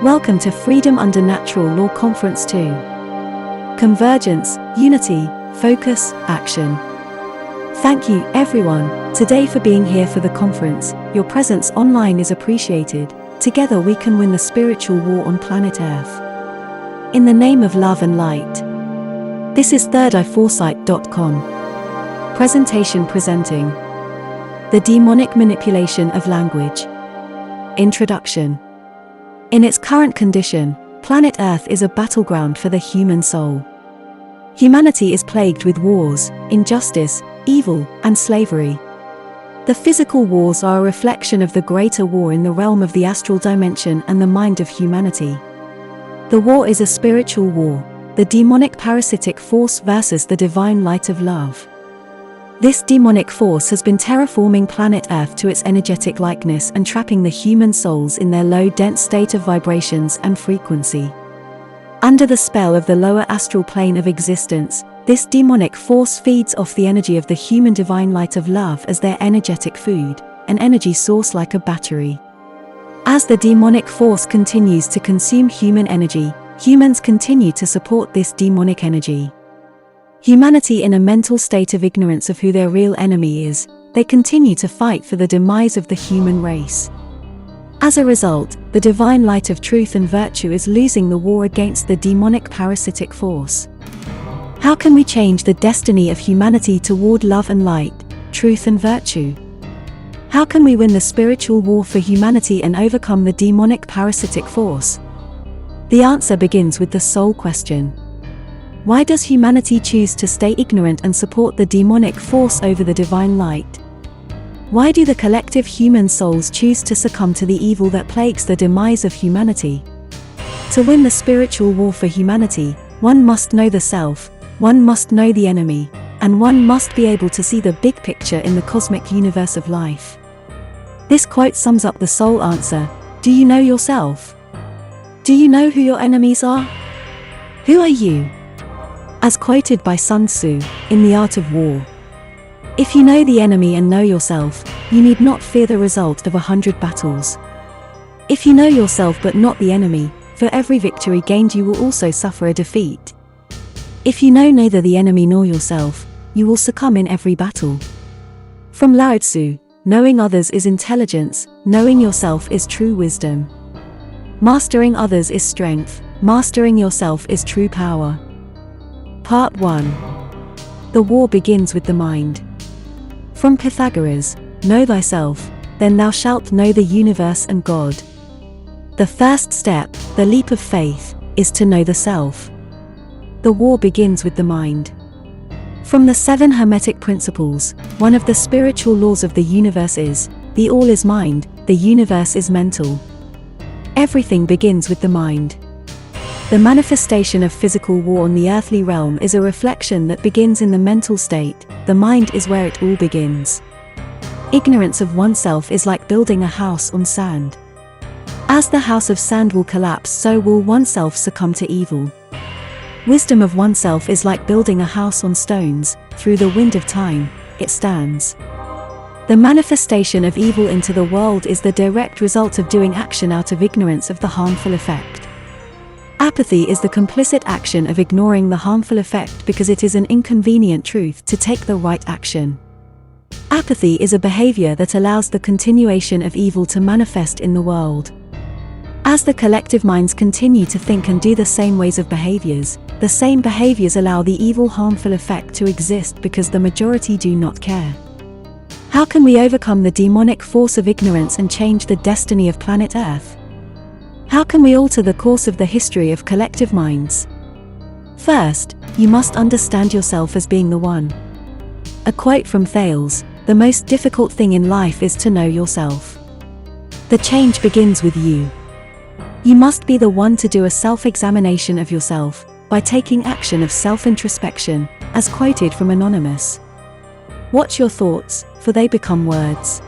Welcome to Freedom Under Natural Law Conference 2. Convergence, Unity, Focus, Action. Thank you, everyone, today for being here for the conference. Your presence online is appreciated. Together we can win the spiritual war on planet Earth. In the name of love and light. This is thirdEyeForeSight.com. Presentation presenting The Demonic Manipulation of Language. Introduction. In its current condition, planet Earth is a battleground for the human soul. Humanity is plagued with wars, injustice, evil, and slavery. The physical wars are a reflection of the greater war in the realm of the astral dimension and the mind of humanity. The war is a spiritual war, the demonic parasitic force versus the divine light of love. This demonic force has been terraforming planet Earth to its energetic likeness and trapping the human souls in their low dense state of vibrations and frequency. Under the spell of the lower astral plane of existence, this demonic force feeds off the energy of the human divine light of love as their energetic food, an energy source like a battery. As the demonic force continues to consume human energy, humans continue to support this demonic energy. Humanity in a mental state of ignorance of who their real enemy is, they continue to fight for the demise of the human race. As a result, the divine light of truth and virtue is losing the war against the demonic parasitic force. How can we change the destiny of humanity toward love and light, truth and virtue? How can we win the spiritual war for humanity and overcome the demonic parasitic force? The answer begins with the soul question. Why does humanity choose to stay ignorant and support the demonic force over the divine light? Why do the collective human souls choose to succumb to the evil that plagues the demise of humanity? To win the spiritual war for humanity, one must know the self, one must know the enemy, and one must be able to see the big picture in the cosmic universe of life. This quote sums up the soul answer. Do you know yourself? Do you know who your enemies are? Who are you? As quoted by Sun Tzu, in The Art of War. If you know the enemy and know yourself, you need not fear the result of 100 battles. If you know yourself but not the enemy, for every victory gained you will also suffer a defeat. If you know neither the enemy nor yourself, you will succumb in every battle. From Lao Tzu, knowing others is intelligence, knowing yourself is true wisdom. Mastering others is strength, mastering yourself is true power. Part 1. The war begins with the mind. From Pythagoras, know thyself, then thou shalt know the universe and God. The first step, the leap of faith, is to know the self. The war begins with the mind. From the 7 Hermetic Principles, one of the spiritual laws of the universe is, the all is mind, the universe is mental. Everything begins with the mind. The manifestation of physical war on the earthly realm is a reflection that begins in the mental state. The mind is where it all begins. Ignorance of oneself is like building a house on sand. As the house of sand will collapse, so will oneself succumb to evil. Wisdom of oneself is like building a house on stones. Through the wind of time, it stands. The manifestation of evil into the world is the direct result of doing action out of ignorance of the harmful effect. Apathy is the complicit action of ignoring the harmful effect because it is an inconvenient truth to take the right action. Apathy is a behavior that allows the continuation of evil to manifest in the world. As the collective minds continue to think and do the same ways of behaviors, the same behaviors allow the evil harmful effect to exist because the majority do not care. How can we overcome the demonic force of ignorance and change the destiny of planet Earth? How can we alter the course of the history of collective minds? First, you must understand yourself as being the one. A quote from Thales, the most difficult thing in life is to know yourself. The change begins with you. You must be the one to do a self-examination of yourself, by taking action of self-introspection, as quoted from Anonymous. Watch your thoughts, for they become words.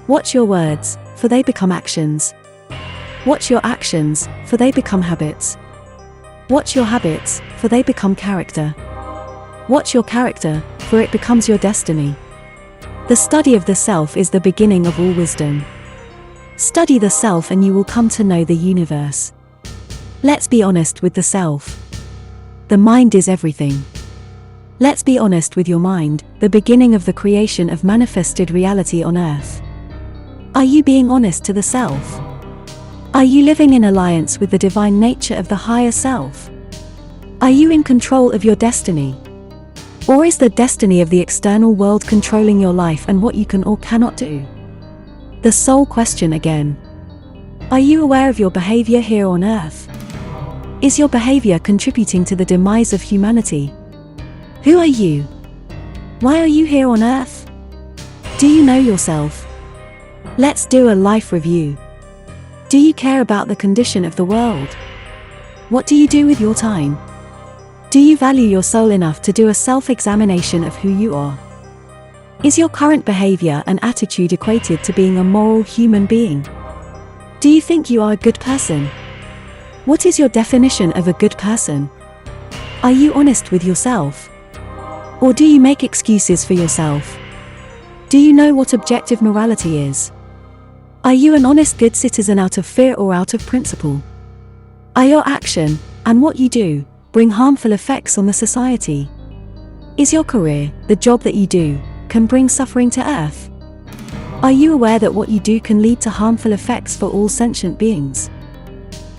Watch your words, for they become actions. Watch your actions, for they become habits. Watch your habits, for they become character. Watch your character, for it becomes your destiny. The study of the self is the beginning of all wisdom. Study the self and you will come to know the universe. Let's be honest with the self. The mind is everything. Let's be honest with your mind, the beginning of the creation of manifested reality on earth. Are you being honest to the self? Are you living in alliance with the divine nature of the higher self? Are you in control of your destiny? Or is the destiny of the external world controlling your life and what you can or cannot do? The soul question again. Are you aware of your behavior here on earth? Is your behavior contributing to the demise of humanity? Who are you? Why are you here on earth? Do you know yourself? Let's do a life review. Do you care about the condition of the world? What do you do with your time? Do you value your soul enough to do a self-examination of who you are? Is your current behavior and attitude equated to being a moral human being? Do you think you are a good person? What is your definition of a good person? Are you honest with yourself? Or do you make excuses for yourself? Do you know what objective morality is? Are you an honest good citizen out of fear or out of principle? Are your action, and what you do, bring harmful effects on the society? Is your career, the job that you do, can bring suffering to earth? Are you aware that what you do can lead to harmful effects for all sentient beings?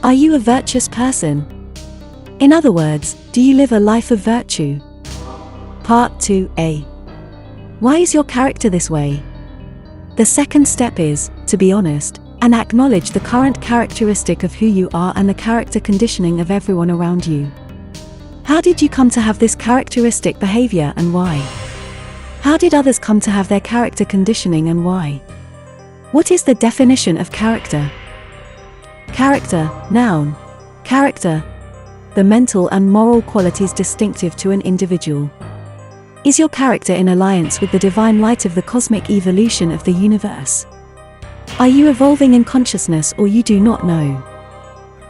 Are you a virtuous person? In other words, do you live a life of virtue? Part 2a. Why is your character this way? The second step is, to be honest, and acknowledge the current characteristic of who you are and the character conditioning of everyone around you. How did you come to have this characteristic behavior and why? How did others come to have their character conditioning and why? What is the definition of character? Character, noun. Character. The mental and moral qualities distinctive to an individual. Is your character in alliance with the divine light of the cosmic evolution of the universe? Are you evolving in consciousness or you do not know?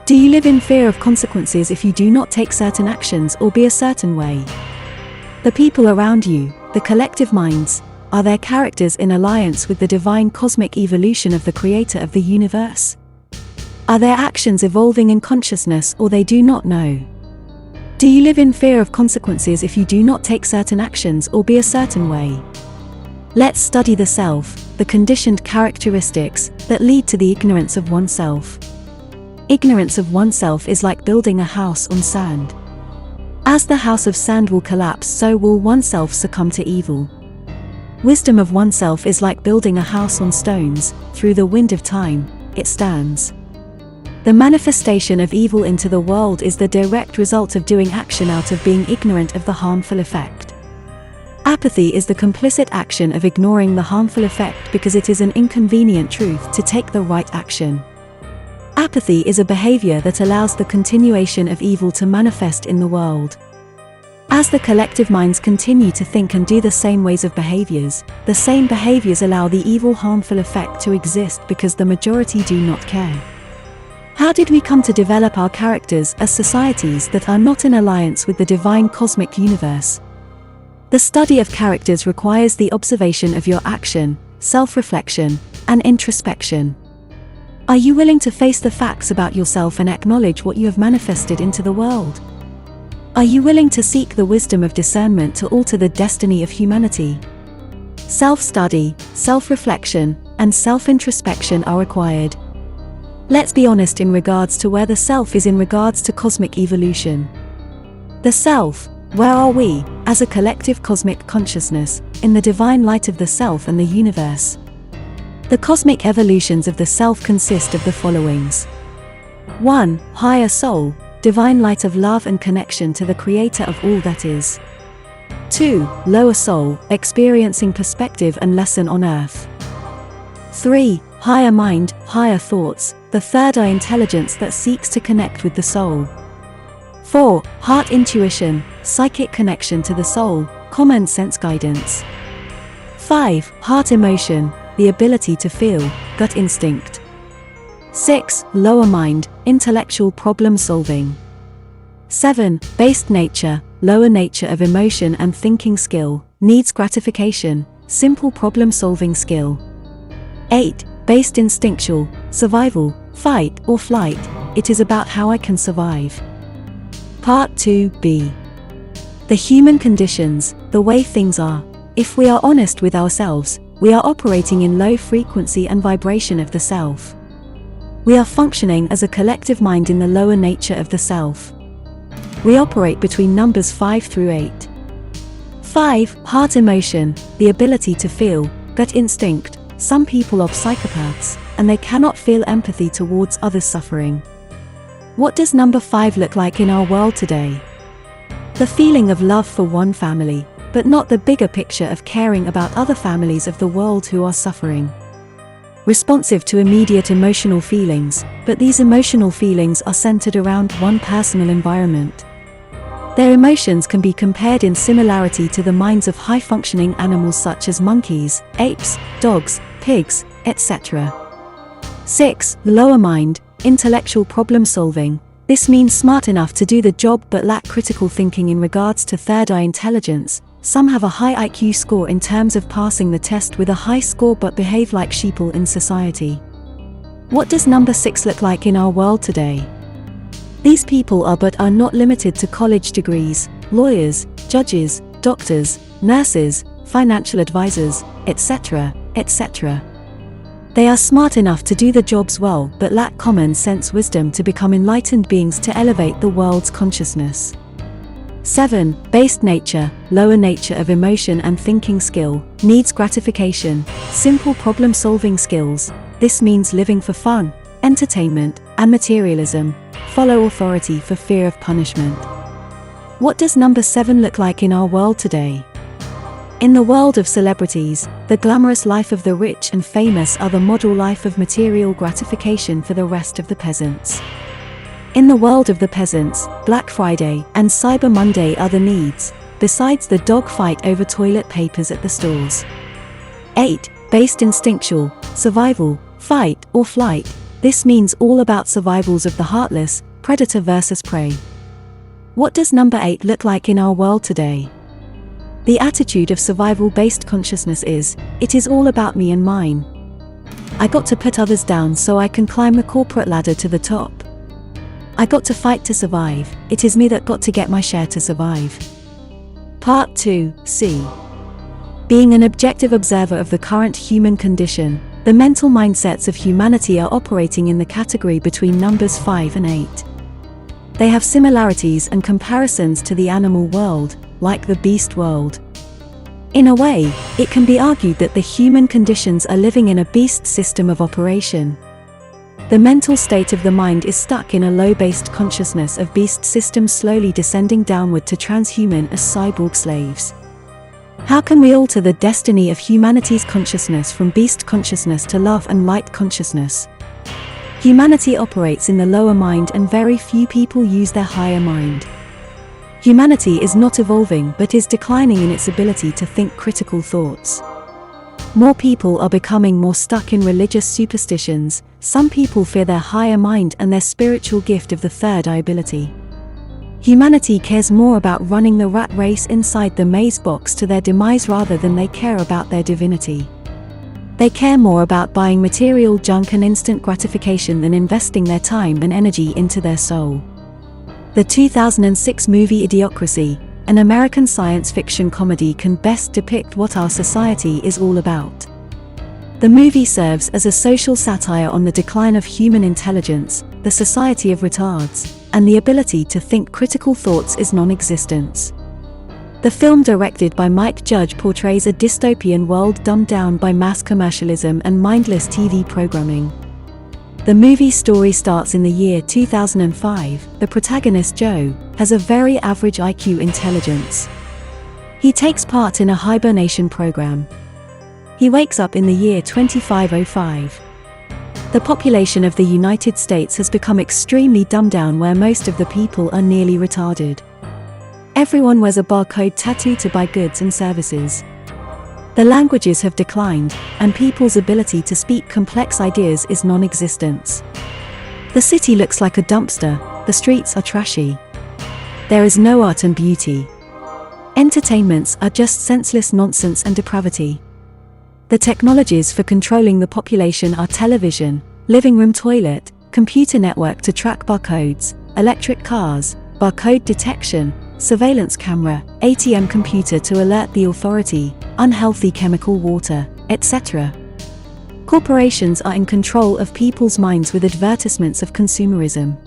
Do you live in fear of consequences if you do not take certain actions or be a certain way? The people around you, the collective minds, are their characters in alliance with the divine cosmic evolution of the creator of the universe? Are their actions evolving in consciousness or they do not know? Do you live in fear of consequences if you do not take certain actions or be a certain way? Let's study the self, the conditioned characteristics that lead to the ignorance of oneself. Ignorance of oneself is like building a house on sand. As the house of sand will collapse, so will oneself succumb to evil. Wisdom of oneself is like building a house on stones. Through the wind of time, it stands. The manifestation of evil into the world is the direct result of doing action out of being ignorant of the harmful effect. Apathy is the complicit action of ignoring the harmful effect because it is an inconvenient truth to take the right action. Apathy is a behavior that allows the continuation of evil to manifest in the world. As the collective minds continue to think and do the same ways of behaviors, the same behaviors allow the evil harmful effect to exist because the majority do not care. How did we come to develop our characters as societies that are not in alliance with the divine cosmic universe? The study of characters requires the observation of your action, self-reflection, and introspection. Are you willing to face the facts about yourself and acknowledge what you have manifested into the world? Are you willing to seek the wisdom of discernment to alter the destiny of humanity? Self-study, self-reflection, and self-introspection are required. Let's be honest in regards to where the self is in regards to cosmic evolution. The self, where are we, as a collective cosmic consciousness, in the divine light of the self and the universe? The cosmic evolutions of the self consist of the followings. 1. Higher soul, divine light of love and connection to the creator of all that is. 2. Lower soul, experiencing perspective and lesson on earth. 3. Higher mind, higher thoughts, the third eye intelligence that seeks to connect with the soul. 4. Heart intuition, psychic connection to the soul, common sense guidance. 5. Heart emotion, the ability to feel, gut instinct. 6. Lower mind, intellectual problem solving. 7. Based nature, lower nature of emotion and thinking skill, needs gratification, simple problem solving skill. 8. Based instinctual, survival, fight, or flight. It is about how I can survive. Part 2b. The human conditions, the way things are. If we are honest with ourselves, we are operating in low frequency and vibration of the self. We are functioning as a collective mind in the lower nature of the self. We operate between numbers 5 through 8. 5. Heart emotion, the ability to feel, gut instinct. Some people are psychopaths, and they cannot feel empathy towards others' suffering. What does number 5 look like in our world today? The feeling of love for one family, but not the bigger picture of caring about other families of the world who are suffering. Responsive to immediate emotional feelings, but these emotional feelings are centered around one personal environment. Their emotions can be compared in similarity to the minds of high-functioning animals such as monkeys, apes, dogs, pigs, etc. 6. Lower mind, intellectual problem solving. This means smart enough to do the job but lack critical thinking in regards to third eye intelligence. Some have a high IQ score in terms of passing the test with a high score but behave like sheeple in society. What does number 6 look like in our world today? These people are but are not limited to college degrees, lawyers, judges, doctors, nurses, financial advisors, etc., etc. They are smart enough to do the jobs well but lack common sense wisdom to become enlightened beings to elevate the world's consciousness. 7. Based nature, lower nature of emotion and thinking skill, needs gratification, simple problem-solving skills. This means living for fun, entertainment, and materialism. Follow authority for fear of punishment. What does number 7 look like in our world today? In the world of celebrities, the glamorous life of the rich and famous are the model life of material gratification for the rest of the peasants. In the world of the peasants, Black Friday and Cyber Monday are the needs, besides the dog fight over toilet papers at the stores. 8. Based instinctual, survival, fight, or flight. This means all about survivals of the heartless, predator versus prey. What does number 8 look like in our world today? The attitude of survival-based consciousness is, it is all about me and mine. I got to put others down so I can climb the corporate ladder to the top. I got to fight to survive, it is me that got to get my share to survive. Part 2c. Being an objective observer of the current human condition, the mental mindsets of humanity are operating in the category between numbers 5 and 8. They have similarities and comparisons to the animal world, like the beast world. In a way, it can be argued that the human conditions are living in a beast system of operation. The mental state of the mind is stuck in a low-based consciousness of beast systems slowly descending downward to transhuman as cyborg slaves. How can we alter the destiny of humanity's consciousness from beast consciousness to love and light consciousness? Humanity operates in the lower mind and very few people use their higher mind. Humanity is not evolving but is declining in its ability to think critical thoughts. More people are becoming more stuck in religious superstitions. Some people fear their higher mind and their spiritual gift of the third eye ability. Humanity cares more about running the rat race inside the maze box to their demise rather than they care about their divinity. They care more about buying material junk and instant gratification than investing their time and energy into their soul. The 2006 movie Idiocracy, an American science fiction comedy, can best depict what our society is all about. The movie serves as a social satire on the decline of human intelligence, the society of retards, and the ability to think critical thoughts is non-existence. The film, directed by Mike Judge, portrays a dystopian world dumbed down by mass commercialism and mindless TV programming. The movie story starts in the year 2005. The protagonist, Joe, has a very average IQ intelligence. He takes part in a hibernation program. He wakes up in the year 2505. The population of the United States has become extremely dumbed down, where most of the people are nearly retarded. Everyone wears a barcode tattoo to buy goods and services. The languages have declined, and people's ability to speak complex ideas is non-existent. The city looks like a dumpster, the streets are trashy. There is no art and beauty. Entertainments are just senseless nonsense and depravity. The technologies for controlling the population are television, living room toilet, computer network to track barcodes, electric cars, barcode detection, surveillance camera, ATM computer to alert the authority, unhealthy chemical water, etc. Corporations are in control of people's minds with advertisements of consumerism.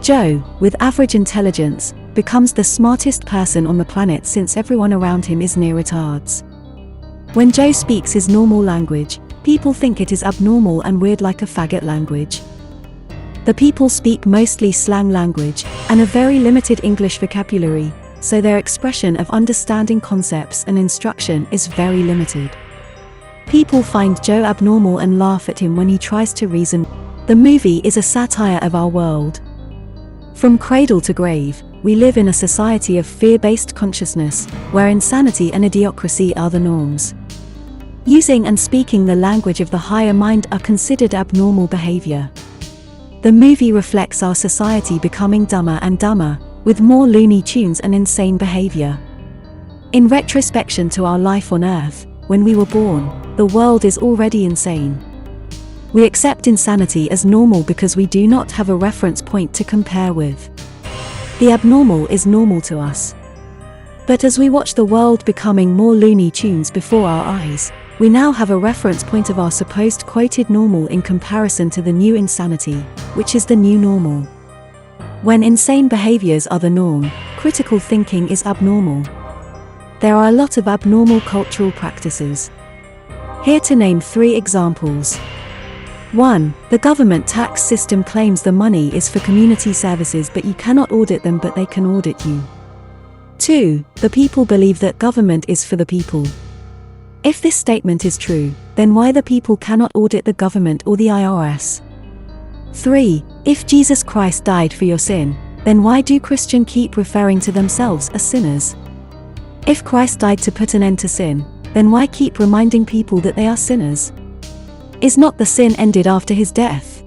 Joe, with average intelligence, becomes the smartest person on the planet since everyone around him is near retards. When Joe speaks his normal language, people think it is abnormal and weird like a faggot language. The people speak mostly slang language, and a very limited English vocabulary, so their expression of understanding concepts and instruction is very limited. People find Joe abnormal and laugh at him when he tries to reason. The movie is a satire of our world. From cradle to grave, we live in a society of fear-based consciousness, where insanity and idiocracy are the norms. Using and speaking the language of the higher mind are considered abnormal behavior. The movie reflects our society becoming dumber and dumber, with more Looney Tunes and insane behavior. In retrospection to our life on Earth, when we were born, the world is already insane. We accept insanity as normal because we do not have a reference point to compare with. The abnormal is normal to us. But as we watch the world becoming more Looney Tunes before our eyes, we now have a reference point of our supposed quoted normal in comparison to the new insanity, which is the new normal. When insane behaviors are the norm, critical thinking is abnormal. There are a lot of abnormal cultural practices. Here to name 3 examples. 1. The government tax system claims the money is for community services but you cannot audit them but they can audit you. 2. The people believe that government is for the people. If this statement is true, then why the people cannot audit the government or the IRS? 3. If Jesus Christ died for your sin, then why do Christians keep referring to themselves as sinners? If Christ died to put an end to sin, then why keep reminding people that they are sinners? Is not the sin ended after his death?